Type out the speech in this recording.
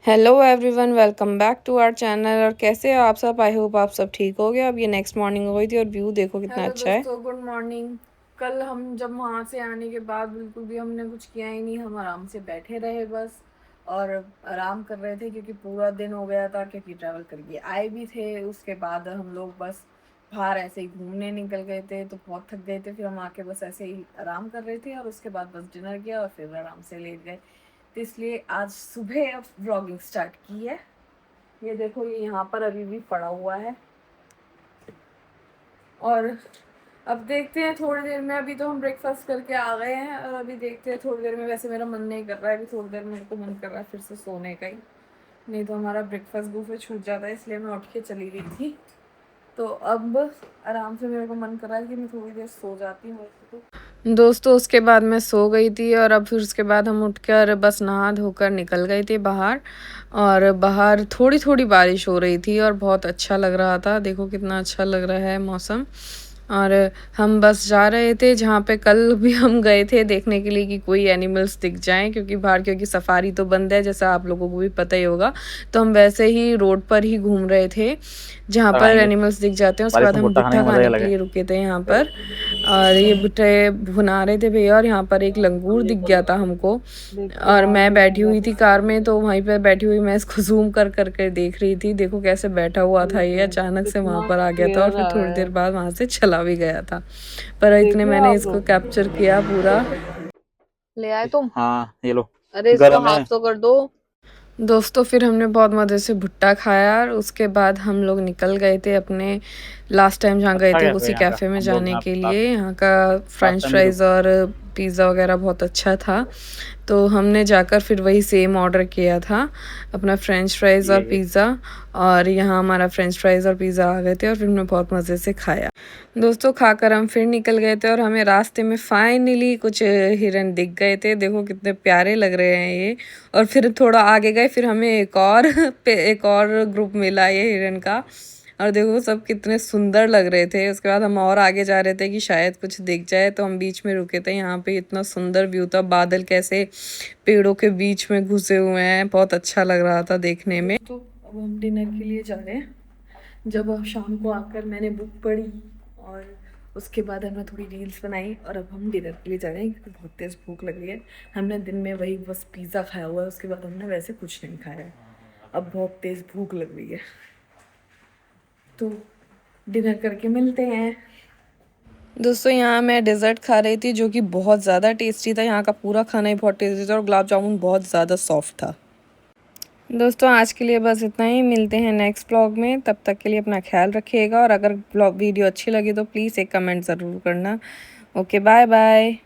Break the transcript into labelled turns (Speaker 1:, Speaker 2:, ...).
Speaker 1: Hello everyone, welcome back to our channel. और कैसे हो आप सब? आई होप आप सब ठीक हो गए। अब ये नेक्स्ट मॉर्निंग हो गई थी और व्यू देखो कितना
Speaker 2: हेलो
Speaker 1: अच्छा है।
Speaker 2: दोस्तों, गुड मॉर्निंग। कल हम जब वहाँ से आने के बाद बिल्कुल भी हमने कुछ किया ही नहीं, हम आराम से बैठे रहे बस और आराम कर रहे थे क्योंकि पूरा दिन हो गया था, क्योंकि ट्रैवल करके आए भी थे। उसके बाद हम लोग बस बाहर ऐसे ही घूमने निकल गए थे, तो बहुत थक गए थे। फिर हम आके बस ऐसे ही आराम कर रहे थे और उसके बाद बस डिनर किया और फिर आराम से लेट गए। तो इसलिए आज सुबह अब व्लॉगिंग स्टार्ट की है। ये देखो, ये यहाँ पर अभी भी पड़ा हुआ है और अब देखते हैं थोड़ी देर में। अभी तो हम ब्रेकफास्ट करके आ गए हैं और अभी देखते हैं थोड़ी देर में। वैसे मेरा मन नहीं कर रहा है, अभी थोड़ी देर मेरे को मन कर रहा है फिर से सोने का ही, नहीं तो हमारा ब्रेकफास्ट बुफे छूट जाता है, इसलिए मैं उठ के चली गई थी। तो अब आराम से मेरे को मन कर रहा है कि मैं थोड़ी देर सो जाती हूँ तो।
Speaker 1: दोस्तों उसके बाद मैं सो गई थी और अब फिर उसके बाद हम उठकर बस नहा धोकर निकल गए थे बाहर। और बाहर थोड़ी थोड़ी बारिश हो रही थी और बहुत अच्छा लग रहा था। देखो कितना अच्छा लग रहा है मौसम। और हम बस जा रहे थे जहाँ पे कल भी हम गए थे देखने के लिए कि कोई एनिमल्स दिख जाएं, क्योंकि बाहर क्योंकि सफारी तो बंद है, जैसा आप लोगों को भी पता ही होगा। तो हम वैसे ही रोड पर ही घूम रहे थे जहाँ पर
Speaker 3: लगाएंगे।
Speaker 1: एनिमल्स दिख जाते हैं। उसके
Speaker 3: बारिश
Speaker 1: बाद
Speaker 3: में
Speaker 1: हम
Speaker 3: भुट्टा खाने
Speaker 1: भुट्टा
Speaker 3: का मजा ही
Speaker 1: खाने
Speaker 3: अलग
Speaker 1: के
Speaker 3: है।
Speaker 1: लिए रुके थे यहाँ पर। और ये भुट्टे भुना रहे थे भैया, और यहाँ पर एक लंगूर दिख गया था हमको। और मैं बैठी हुई थी कार में, तो वहीं पर बैठी हुई मैं इसको जूम कर करके देख रही थी। देखो कैसे बैठा हुआ था ये, अचानक से वहां पर आ गया था और फिर थोड़ी देर बाद वहां से चला भी गया था। पर इतने मैंने इसको कैप्चर किया पूरा। ले आए तुम?
Speaker 3: हाँ ये लो।
Speaker 1: अरे इसको
Speaker 3: गरम
Speaker 1: हाफ
Speaker 3: है।
Speaker 1: तो कर दो। दोस्तों फिर हमने बहुत मज़े से भुट्टा खाया और उसके बाद हम लोग निकल गए थे अपने लास्ट टाइम जहाँ गए
Speaker 3: अच्छा
Speaker 1: थे
Speaker 3: कैफे है
Speaker 1: उसी
Speaker 3: यहाँ का,
Speaker 1: कैफ़े में
Speaker 3: हम लोग
Speaker 1: जाने
Speaker 3: यहाँ
Speaker 1: के
Speaker 3: लास्ट
Speaker 1: लिए। यहाँ का
Speaker 3: लास्ट
Speaker 1: फ्रेंच
Speaker 3: टाइम भी
Speaker 1: फ्राइज़
Speaker 3: रुके।
Speaker 1: और पिज़्ज़ा वगैरह बहुत अच्छा था। तो हमने जाकर फिर वही सेम ऑर्डर किया था, अपना फ्रेंच फ्राइज़ और
Speaker 3: ये
Speaker 1: पिज़्ज़ा। और यहाँ हमारा फ्रेंच फ्राइज़ और पिज़्ज़ा आ गए थे और फिर हमने बहुत मज़े से खाया। दोस्तों खाकर हम फिर निकल गए थे और हमें रास्ते में फाइनली कुछ हिरन दिख गए थे। देखो कितने प्यारे लग रहे हैं ये। और फिर थोड़ा आगे गए, फिर हमें एक और एक और ग्रुप मिला ये हिरन का। और देखो सब कितने सुंदर लग रहे थे। उसके बाद हम और आगे जा रहे थे कि शायद कुछ दिख जाए, तो हम बीच में रुके थे। यहाँ पे इतना सुंदर व्यू था, बादल कैसे पेड़ों के बीच में घुसे हुए हैं, बहुत अच्छा लग रहा था देखने में।
Speaker 2: दोस्तों अब हम डिनर के लिए जा रहे हैं। जब अब शाम को आकर मैंने बुक पढ़ी और उसके बाद हमने थोड़ी रील्स बनाई और अब हम डिनर के लिए जा रहे हैं क्योंकि बहुत तेज़ भूख लग रही है। हमने दिन में वही बस पिज़्ज़ा खाया हुआ है, उसके बाद हमने वैसे कुछ नहीं खाया है। अब बहुत तेज़ भूख लग रही है, तो डिनर करके मिलते हैं।
Speaker 1: दोस्तों यहाँ मैं डेज़र्ट खा रही थी जो कि बहुत ज़्यादा टेस्टी था। यहाँ का पूरा खाना ही बहुत टेस्टी था और गुलाब जामुन बहुत ज़्यादा सॉफ्ट था। दोस्तों आज के लिए बस इतना ही, मिलते हैं नेक्स्ट ब्लॉग में। तब तक के लिए अपना ख्याल रखिएगा और अगर ब्लॉग वीडियो अच्छी लगी तो प्लीज़ एक कमेंट ज़रूर करना। Okay, bye bye.